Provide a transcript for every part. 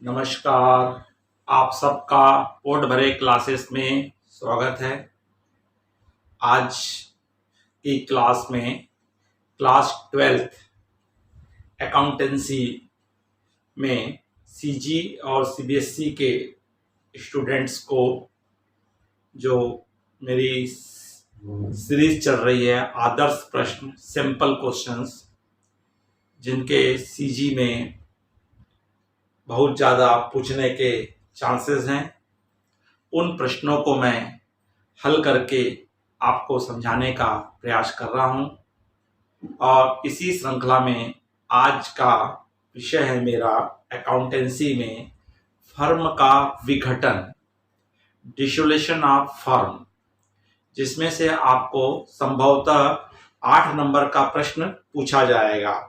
नमस्कार। आप सबका पोट भरे क्लासेस में स्वागत है। आज की क्लास में क्लास 12th अकाउंटेंसी में सीजी और सीबीएसई के स्टूडेंट्स को जो मेरी सीरीज चल रही है आदर्श प्रश्न सिंपल क्वेश्चंस, जिनके सीजी में बहुत ज़्यादा पूछने के चांसेस हैं, उन प्रश्नों को मैं हल करके आपको समझाने का प्रयास कर रहा हूं। और इसी श्रृंखला में आज का विषय है मेरा अकाउंटेंसी में फर्म का विघटन, डिसोल्यूशन ऑफ फर्म, जिसमें से आपको संभवतः 8 नंबर का प्रश्न पूछा जाएगा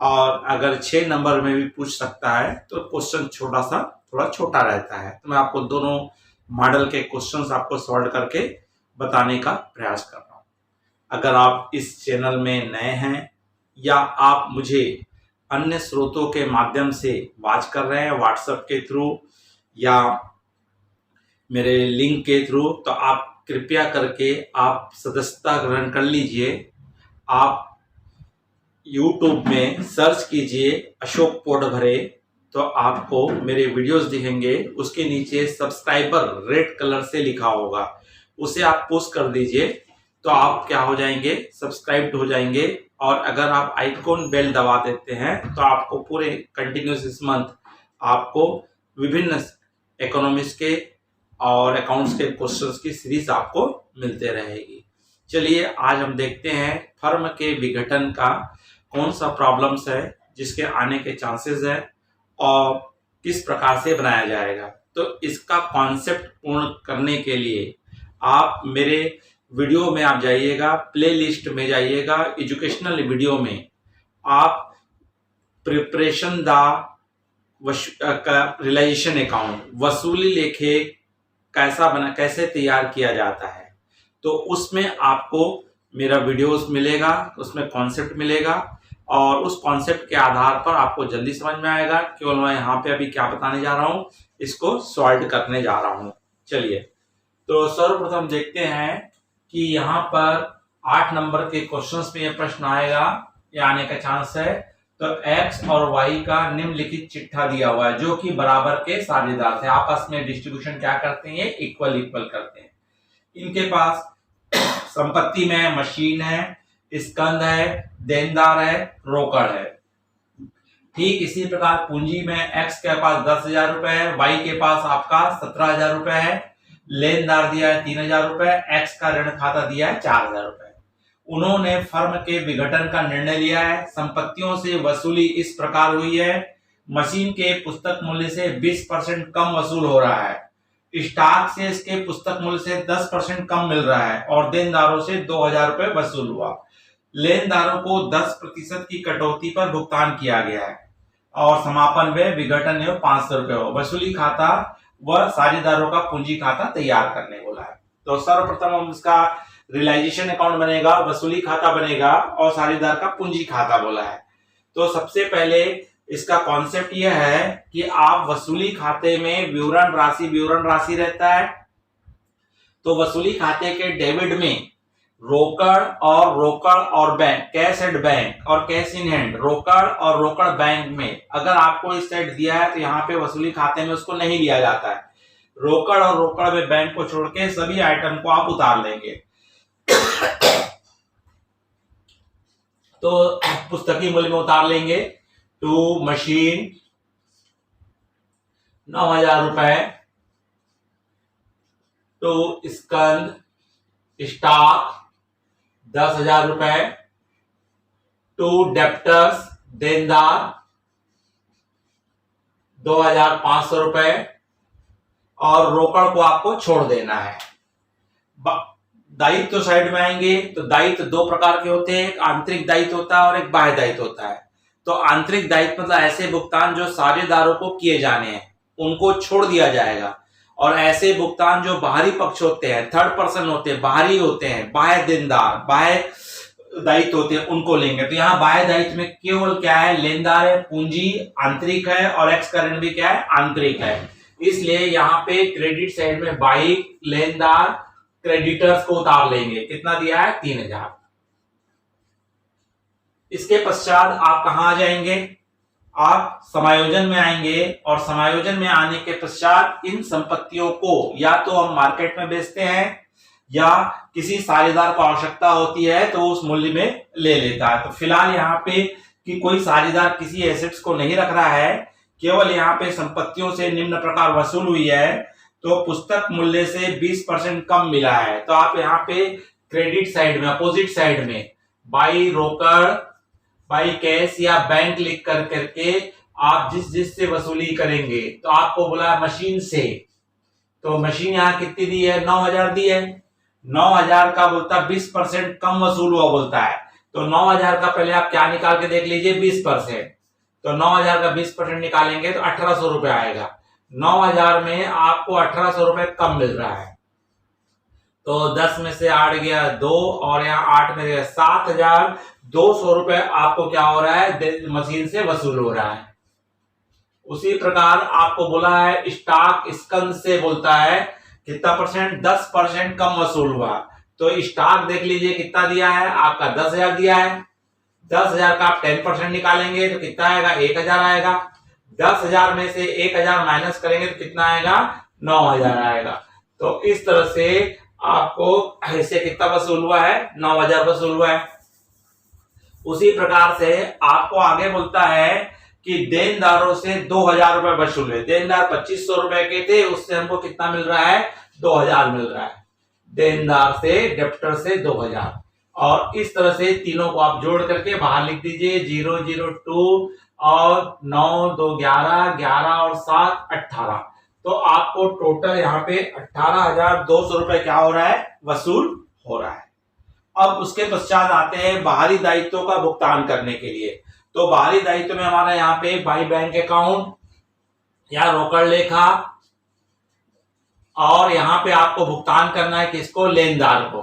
और अगर 6 नंबर में भी पूछ सकता है तो क्वेश्चन थोड़ा छोटा रहता है। तो मैं आपको दोनों मॉडल के क्वेश्चंस आपको सॉल्व करके बताने का प्रयास कर रहा हूँ। अगर आप इस चैनल में नए हैं या आप मुझे अन्य स्रोतों के माध्यम से वॉच कर रहे हैं, व्हाट्सएप के थ्रू या मेरे लिंक के थ्रू, तो आप कृपया करके आप सदस्यता ग्रहण कर लीजिए। आप YouTube में सर्च कीजिए अशोक पोट भरे, तो आपको मेरे वीडियोस दिखेंगे। उसके नीचे सब्सक्राइबर रेड कलर से लिखा होगा, उसे आप पुश कर दीजिए तो आप क्या हो जाएंगे, सब्सक्राइब्ड हो जाएंगे। और अगर आप आइकॉन बेल दबा देते हैं तो आपको पूरे कंटिन्यूस इस मंथ आपको विभिन्न इकोनॉमिक्स के और अकाउंट्स के क्वेश्चंस की सीरीज आपको मिलते रहेगी। चलिए आज हम देखते हैं फर्म के विघटन का कौन सा प्रॉब्लम्स है जिसके आने के चांसेस है और किस प्रकार से बनाया जाएगा। तो इसका कॉन्सेप्ट पूर्ण करने के लिए आप मेरे वीडियो में आप जाइएगा, प्लेलिस्ट में जाइएगा, एजुकेशनल वीडियो में आप प्रिपरेशन द रियलाइजेशन अकाउंट, वसूली लेखे कैसे तैयार किया जाता है, तो उसमें आपको मेरा वीडियोस मिलेगा, उसमें कॉन्सेप्ट मिलेगा और उस कॉन्सेप्ट के आधार पर आपको जल्दी समझ में आएगा। केवल मैं यहाँ पे अभी क्या बताने जा रहा हूँ, इसको सॉल्व करने जा रहा हूँ। चलिए, तो सर्वप्रथम देखते हैं कि यहाँ पर 8 नंबर के क्वेश्चंस में यह प्रश्न आएगा, ये आने का चांस है। तो x और y का निम्नलिखित चिट्ठा दिया हुआ है जो कि बराबर के साझेदार थे, आपस में डिस्ट्रीब्यूशन क्या करते हैं, इक्वल करते हैं। इनके पास संपत्ति में मशीन है, स्कंद है, देनदार है, रोकड़ है। ठीक इसी प्रकार पूंजी में x के पास 10,000 रुपए है, y के पास आपका 17,000 रुपए है, लेनदार दिया है 3,000 रुपए, x का ऋण खाता दिया है 4,000 रुपए। उन्होंने फर्म के विघटन का निर्णय लिया है। संपत्तियों से वसूली इस प्रकार हुई है, मशीन के पुस्तक मूल्य से 20% कम वसूल हो रहा है, स्टॉक से इसके पुस्तक मूल्य से 10% कम मिल रहा है और देनदारों से 2,000 रुपए वसूल हुआ। लेनदारों को 10% की कटौती पर भुगतान किया गया है और समापन व्यय विघटन एवं 500 रुपए हो। वसूली खाता व साझेदारों का पूंजी खाता तैयार करने बोला है। तो सर्वप्रथम हम इसका रियलाइजेशन अकाउंट बनेगा, वसूली खाता बनेगा और साझेदार का पूंजी खाता बोला है। तो सबसे पहले इसका कॉन्सेप्ट यह है कि आप वसूली खाते में विवरण राशि रहता है। तो वसूली खाते के डेबिट में रोकड़ और बैंक, कैश एंड बैंक और कैश इन हैंड, रोकड़ और रोकड़ बैंक में अगर आपको इस साइड दिया है तो यहाँ पे वसूली खाते में उसको नहीं लिया जाता है। रोकड़ और रोकड़ में बैंक को छोड़ के सभी आइटम को आप उतार लेंगे। तो पुस्तकीय मूल्य में उतार लेंगे। टू मशीन 9,000 रुपए, टू स्कंद स्टॉक 10,000 रुपए, टू डेप्टर्स देनदार 2,500 रुपए और रोकड़ को आपको छोड़ देना है। दायित्व साइड में आएंगे तो दायित्व 2 प्रकार के होते हैं, एक आंतरिक दायित्व होता है और एक बाह्य दायित्व होता है। तो आंतरिक दायित्व मतलब ऐसे भुगतान जो साझेदारों को किए जाने हैं उनको छोड़ दिया जाएगा, और ऐसे भुगतान जो बाहरी पक्ष होते हैं, थर्ड पर्सन होते हैं, बाहरी होते हैं, बाह्य देनदार, बाह्य दायित्व होते हैं उनको लेंगे। तो यहाँ बाह्य दायित्व में केवल क्या है, लेनदार है, पूंजी आंतरिक है और एक्स करंट भी क्या है, आंतरिक है। इसलिए यहाँ पे क्रेडिट साइड में बाह्य लेनदार क्रेडिटर्स को उतार लेंगे। कितना दिया है, 3000। इसके पश्चात आप कहां आ जाएंगे, आप समायोजन में आएंगे और समायोजन में आने के पश्चात इन संपत्तियों को या तो हम मार्केट में बेचते हैं या किसी साझेदार को आवश्यकता होती है तो उस मूल्य में ले लेता है। तो फिलहाल यहाँ पे कि कोई साझेदार किसी एसेट्स को नहीं रख रहा है, केवल यहाँ पे संपत्तियों से निम्न प्रकार वसूल हुई है तो पुस्तक मूल्य से 20% कम मिला है। तो आप यहाँ पे क्रेडिट साइड में, अपोजिट साइड में बाई रोकड़, बाई कैश या बैंक लिख कर करके आप जिस से वसूली करेंगे। तो आपको बोला मशीन से, तो मशीन यहाँ कितनी दी है, 9000 दी है। 9000 का बोलता 20% कम वसूल हुआ बोलता है। तो 9000 का पहले आप क्या निकाल के देख लीजिए, 20%। तो 9000 का 20% निकालेंगे तो 1800 रुपए आएगा। 9000 में आपको 1800 रुपए कम मिल रहा है। तो 10 में से 8 गया 2 और यहाँ 8 में गया 7200 रुपए आपको क्या हो रहा है, मशीन से वसूल हो रहा है। उसी प्रकार आपको बोला है स्टॉक स्कंद से बोलता है कितना परसेंट, 10% कम वसूल हुआ। तो स्टॉक देख लीजिए कितना दिया है, आपका 10,000 दिया है। 10,000 का आप 10% निकालेंगे तो कितना आएगा, 1,000 आएगा। 10,000 में से 1,000 माइनस करेंगे तो कितना आएगा, 9,000 आएगा। तो इस तरह से आपको ऐसे कितना वसूल हुआ है, 9,000 वसूल हुआ है। उसी प्रकार से आपको आगे बोलता है कि देनदारों से 2,000 रुपए वसूल हुए। देनदार 2500 रुपए के थे, उससे हमको कितना मिल रहा है, 2,000 मिल रहा है। देनदार से, डेप्टर से 2,000। और इस तरह से तीनों को आप जोड़ करके बाहर लिख दीजिए, 002 और 9 2 11, 11 और 7 18। तो आपको टोटल यहाँ पे 18,200 रुपए क्या हो रहा है, वसूल हो रहा है। अब उसके पश्चात आते हैं बाहरी दायित्वों का भुगतान करने के लिए। तो बाहरी दायित्व में हमारा यहाँ पे बाई बैंक अकाउंट या रोकड़ लेखा, और यहाँ पे आपको भुगतान करना है किसको, लेनदार को।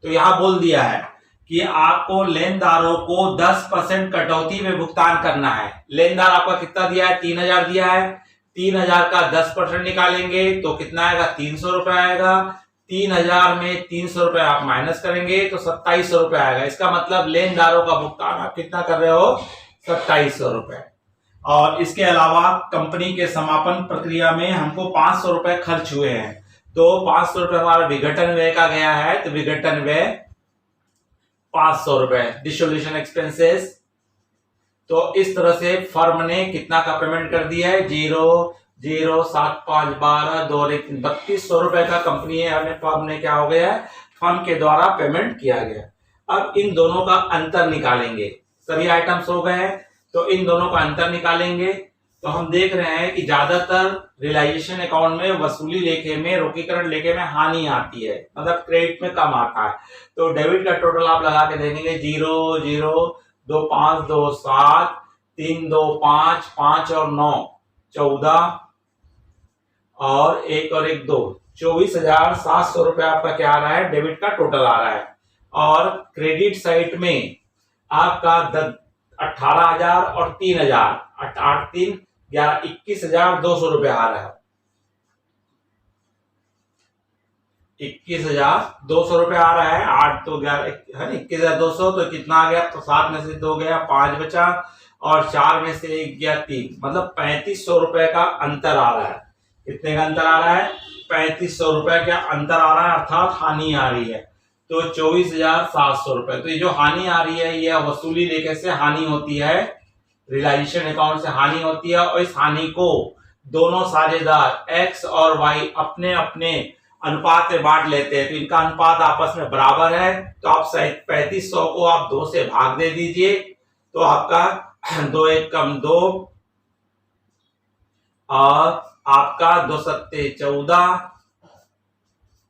तो यहाँ बोल दिया है कि आपको लेनदारों को 10% कटौती में भुगतान करना है। लेनदार आपका कितना दिया है, 3,000 दिया है। 3,000 का 10% निकालेंगे तो कितना आएगा, 300 रुपए आएगा। 3,000 में 300 रुपए आप माइनस करेंगे तो 2700 रुपए आएगा। इसका मतलब लेनदारों का भुगतान आप कितना कर रहे हो, 2700 रुपए। और इसके अलावा कंपनी के समापन प्रक्रिया में हमको 500 रुपए खर्च हुए हैं। तो 500 रुपए हमारा विघटन व्यय का गया है, तो विघटन व्यय 500 रुपए, डिसोल्यूशन एक्सपेंसेस। तो इस तरह से फर्म ने कितना का पेमेंट कर दिया है, 0,07512 रुपए का कंपनी है, फर्म ने क्या हो गया है, फर्म के द्वारा पेमेंट किया गया। अब इन दोनों का अंतर निकालेंगे। सभी आइटम्स हो गए हैं, तो इन दोनों का अंतर निकालेंगे। तो हम देख रहे हैं कि ज्यादातर रियलाइजेशन अकाउंट में, वसूली लेखे में, रोकीकरण लेखे में हानि आती है, मतलब क्रेडिट में कम आता है। तो डेबिट का टोटल आप लगा के देखेंगे, 0 0 2 5 2 7 3 2 5 5 और 9 14 और 1 और 1 2, 24,700 रुपए आपका क्या आ रहा है, डेबिट का टोटल आ रहा है। और क्रेडिट साइड में आपका 18,000 और 3,000, 8 3 11, 21,200 रुपए आ रहा है। 21,200 रुपए आ रहा है। 8 तो 11 है ना, 21,200। तो कितना आ गया, तो 7 में से 2 गया, 5 बचा और 4 में से 1 गया 3, मतलब 3500 रुपए का अंतर आ रहा है। कितने का अंतर आ रहा है, 3500 रुपए का अंतर आ रहा है, अर्थात हानि आ रही है। तो 24,700 रुपए। तो ये जो हानि आ रही है, यह वसूली लेखे से हानि होती है, रियलाइजेशन अकाउंट से हानि होती है। और इस हानि को दोनों साझेदार एक्स और वाई अपने अपने अनुपात में बांट लेते हैं। तो इनका अनुपात आपस में बराबर है। तो आप 3500 को आप 2 से भाग दे दीजिए, तो आपका 2 1 कम 2 और आपका 2 7 14,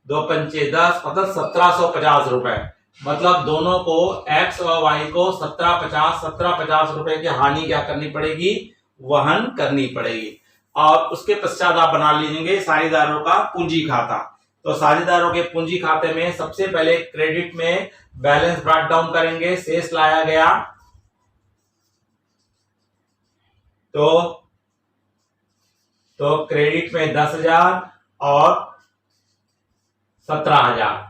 2 5 10, मतलब 1750 रुपए। मतलब दोनों को, एक्स और वाई को 1750 रुपए की हानि क्या करनी पड़ेगी, वहन करनी पड़ेगी। और उसके पश्चात आप बना लीजिएंगे साझेदारों का पूंजी खाता। तो साझेदारों के पूंजी खाते में सबसे पहले क्रेडिट में बैलेंस ब्रॉट डाउन करेंगे, शेष लाया गया तो क्रेडिट में 10,000 और 17,000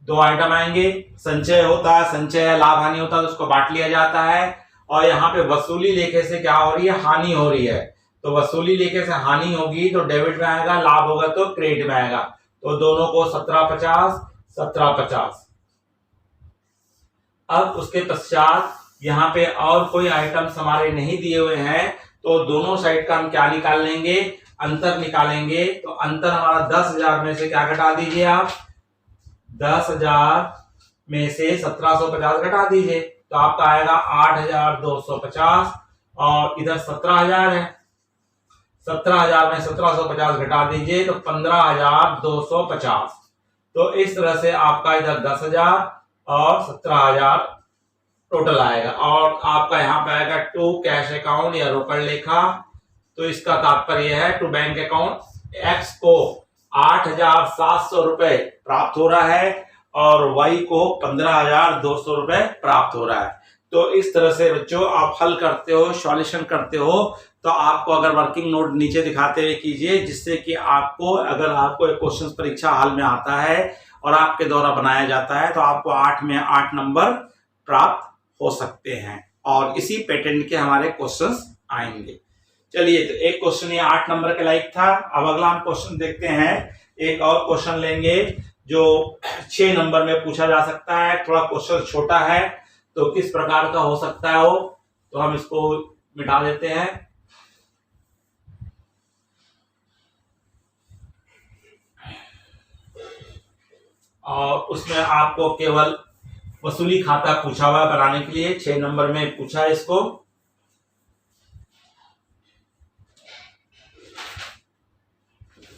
दो आइटम आएंगे। संचय होता है, संचय लाभ हानि होता है तो उसको बांट लिया जाता है। और यहाँ पे वसूली लेखे से क्या हो रही है, हानि हो रही है, तो वसूली लेखे से हानि होगी तो डेबिट में आएगा, लाभ होगा तो क्रेडिट में आएगा। तो दोनों को 1750 1750। अब उसके पश्चात यहाँ पे और कोई आइटम्स हमारे नहीं दिए हुए हैं तो दोनों साइड का हम क्या निकाल लेंगे, अंतर निकालेंगे। तो अंतर हमारा 10,000 में से क्या घटा दीजिए आप, 10,000 में से 1750 घटा दीजिए तो आपका आएगा 8,250 और इधर 17,000 है, 17,000 में 1750 घटा दीजिए तो 15,250। तो इस तरह से आपका इधर 10,000 और 17,000 टोटल आएगा। और आपका यहाँ पे आएगा टू कैश अकाउंट या रोकड़ लेखा। तो इसका तात्पर्य है टू बैंक अकाउंट एक्स को 8,700 रुपए प्राप्त हो रहा है और वाई को 15,200 रुपए प्राप्त हो रहा है। तो इस तरह से बच्चों आप हल करते हो, सॉल्यूशन करते हो तो आपको अगर वर्किंग नोट नीचे दिखाते हुए कीजिए, जिससे कि आपको अगर आपको एक क्वेश्चन परीक्षा हाल में आता है और आपके द्वारा बनाया जाता है तो आपको 8 में 8 नंबर प्राप्त हो सकते हैं और इसी पैटर्न के हमारे क्वेश्चंस आएंगे। चलिए, तो एक क्वेश्चन ये 8 नंबर के लायक था। अब अगला हम क्वेश्चन देखते हैं, एक और क्वेश्चन लेंगे जो 6 नंबर में पूछा जा सकता है। थोड़ा क्वेश्चन छोटा है तो किस प्रकार का हो सकता है वो, तो हम इसको मिटा देते हैं। और उसमें आपको केवल वसूली खाता पूछा हुआ बनाने के लिए 6 नंबर में पूछा है इसको।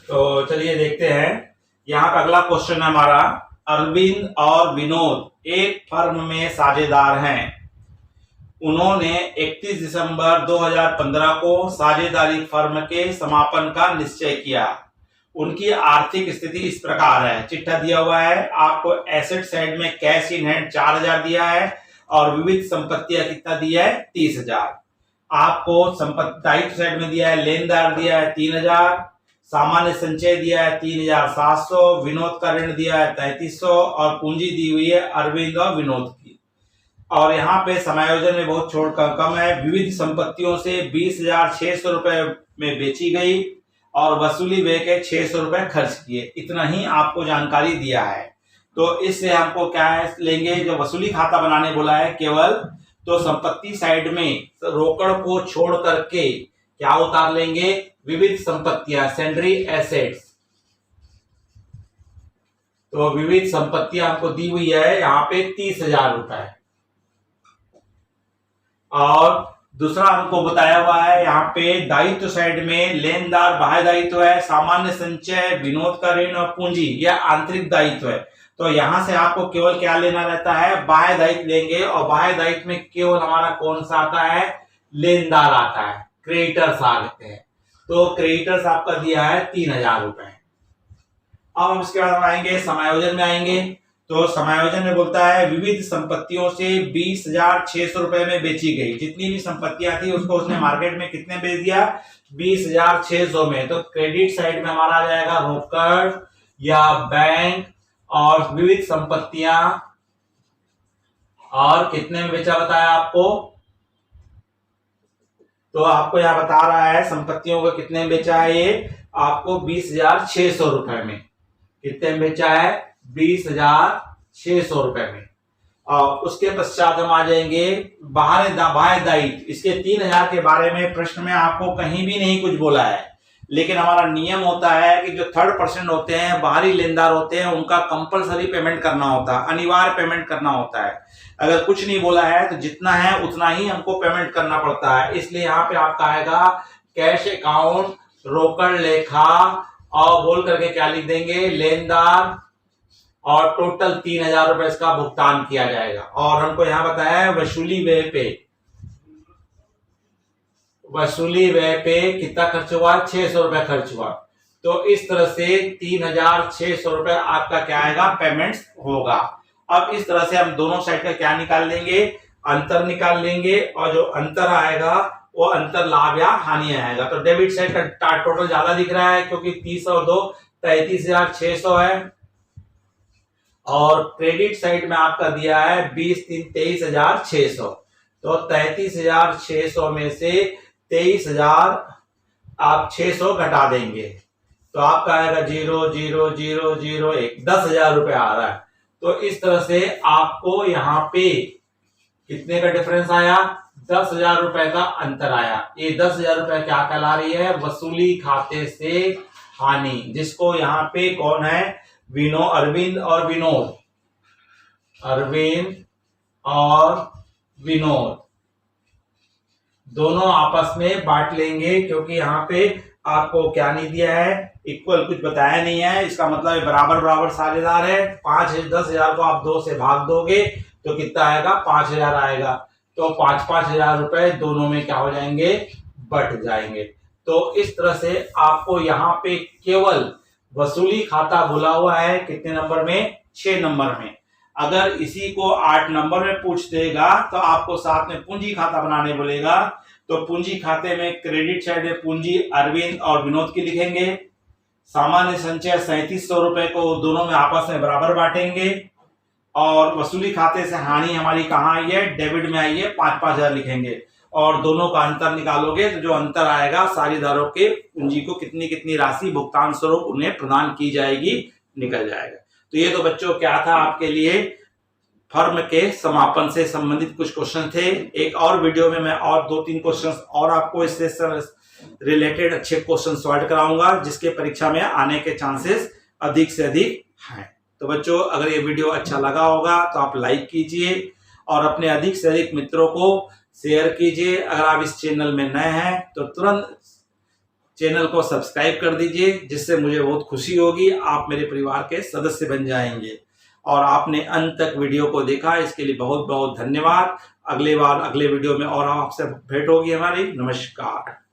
तो चलिए देखते हैं। यहाँ पे अगला क्वेश्चन है हमारा, अरविंद और विनोद एक फर्म में साझेदार हैं। उन्होंने 31 दिसंबर 2015 को साझेदारी फर्म के समापन का निश्चय किया। उनकी आर्थिक स्थिति इस प्रकार है, चिट्ठा दिया हुआ है आपको। एसेट साइड में कैश इन हैंड 4,000 दिया है और विविध संपत्तियां कितना दिया है, 30,000। आपको संपत्ति दायित्व साइड में दिया है, लेनदार दिया है 3,000, सामान्य संचय दिया है 3,700, विनोद का ऋण दिया है 3,300 और पूंजी दी हुई है अरविंद और विनोद की। और यहाँ पे समायोजन में बहुत छोड़ कम है। विविध संपत्तियों से 20,600 रुपए में बेची गई और वसूली व्यय के 600 रुपए खर्च किए। इतना ही आपको जानकारी दिया है। तो इससे हमको क्या है लेंगे, जो वसूली खाता बनाने बोला है केवल, तो संपत्ति साइड में रोकड़ को छोड़ करके क्या उतार लेंगे, विविध संपत्तियां, सेंड्री एसेट्स। तो विविध संपत्तियां हमको दी हुई है यहाँ पे 30,000 रुपए। और दूसरा हमको बताया हुआ है यहाँ पे दायित्व साइड में लेनदार बाह्य दायित्व है, सामान्य संचय, विनोद का ऋण और पूंजी यह आंतरिक दायित्व है। तो यहां से आपको केवल क्या लेना रहता है, बाह्य दायित्व लेंगे। और बाह्य दायित्व में केवल हमारा कौन सा आता है, लेनदार आता है, क्रेडिटर्स आते हैं। तो क्रेडिटर्स आपका दिया है 3,000 रुपए। अब हम इसके बाद आएंगे समायोजन में आएंगे। तो समायोजन में बोलता है विविध संपत्तियों से 20,600 रुपए में बेची गई। जितनी भी संपत्तियां थी उसको उसने मार्केट में कितने बेच दिया, 20,600 में। तो क्रेडिट साइड में हमारा आ जाएगा रोकड़ या बैंक और विविध संपत्तियां। और कितने में बेचा बताया आपको, तो आपको यहां बता रहा है संपत्तियों को कितने में बेचा है, ये आपको 20,600 रुपए में। कितने में बेचा है, 20,600 रुपए में। और उसके पश्चात हम आ जाएंगे बाह्य दायित्व। इसके 3,000 के बारे में प्रश्न में आपको कहीं भी नहीं कुछ बोला है, लेकिन हमारा नियम होता है कि जो थर्ड पर्सन होते हैं, बाहरी लेनदार होते हैं, उनका कंपलसरी पेमेंट करना होता है, अनिवार्य पेमेंट करना होता है। अगर कुछ नहीं बोला है तो जितना है उतना ही हमको पेमेंट करना पड़ता है। इसलिए यहाँ पे आपका आएगा कैश अकाउंट, रोकड़ लेखा और बोल करके क्या लिख देंगे, लेनदार, और टोटल 3,000 रुपए इसका भुगतान किया जाएगा। और हमको यहाँ बताया है वसूली व्यय पे कितना खर्च हुआ, 600 रुपए खर्च हुआ। तो इस तरह से 3,600 रुपए आपका क्या आएगा, पेमेंट्स होगा। अब इस तरह से हम दोनों साइड का क्या निकाल लेंगे, अंतर निकाल लेंगे, और जो अंतर आएगा वो अंतर लाभ या हानि आएगा। तो डेबिट साइड का टोटल ज्यादा दिख रहा है क्योंकि 30 और 2 33,600 है, और क्रेडिट साइड में आपका दिया है 20 3 23,600। तो 33,600 में से 23,000 आप 600 घटा देंगे तो आपका आएगा 0,0,0,0,1 10,000 रुपए आ रहा है। तो इस तरह से आपको यहाँ पे कितने का डिफरेंस आया, 10,000 रुपए का अंतर आया। ये 10,000 रुपए क्या कहला रही है, वसूली खाते से हानि, जिसको यहाँ पे कौन है, अरविंद और विनोद, अरविंद और विनोद दोनों आपस में बांट लेंगे, क्योंकि यहाँ पे आपको क्या नहीं दिया है, इक्वल कुछ बताया नहीं है। इसका मतलब बराबर बराबर साझेदार है। 10,000 को आप 2 से भाग दोगे तो कितना आएगा, 5,000 आएगा। तो 5,000 रुपए दोनों में क्या हो जाएंगे, बट जाएंगे। तो इस तरह से आपको यहाँ पे केवल वसूली खाता बोला हुआ है कितने नंबर में, 6 नंबर में। अगर इसी को 8 नंबर में पूछ देगा तो आपको साथ में पूंजी खाता बनाने बोलेगा। तो पूंजी खाते में क्रेडिट साइड में पूंजी अरविंद और विनोद की लिखेंगे। सामान्य संचय 3700 रुपए को दोनों में आपस में बराबर बांटेंगे, और वसूली खाते से हानि हमारी कहाँ आई है, डेबिट में आई है, 5,000 लिखेंगे, और दोनों का अंतर निकालोगे तो जो अंतर आएगा साझेदारों के पूंजी को कितनी कितनी राशि भुगतान स्वरूप उन्हें प्रदान की जाएगी, निकल जाएगा। तो ये तो बच्चों क्या था आपके लिए फर्म के समापन से संबंधित कुछ क्वेश्चन थे। एक और वीडियो में मैं और 2-3 क्वेश्चन और आपको इससे रिलेटेड अच्छे क्वेश्चन सॉल्व कराऊंगा, जिसके परीक्षा में आने के चांसेस अधिक से अधिक हैं। तो बच्चों अगर ये वीडियो अच्छा लगा होगा तो आप लाइक कीजिए और अपने अधिक से अधिक मित्रों को शेयर कीजिए। अगर आप इस चैनल में नए हैं तो तुरंत चैनल को सब्सक्राइब कर दीजिए, जिससे मुझे बहुत खुशी होगी, आप मेरे परिवार के सदस्य बन जाएंगे। और आपने अंत तक वीडियो को देखा, इसके लिए बहुत बहुत धन्यवाद। अगले वीडियो में और आपसे भेंट होगी हमारी। नमस्कार।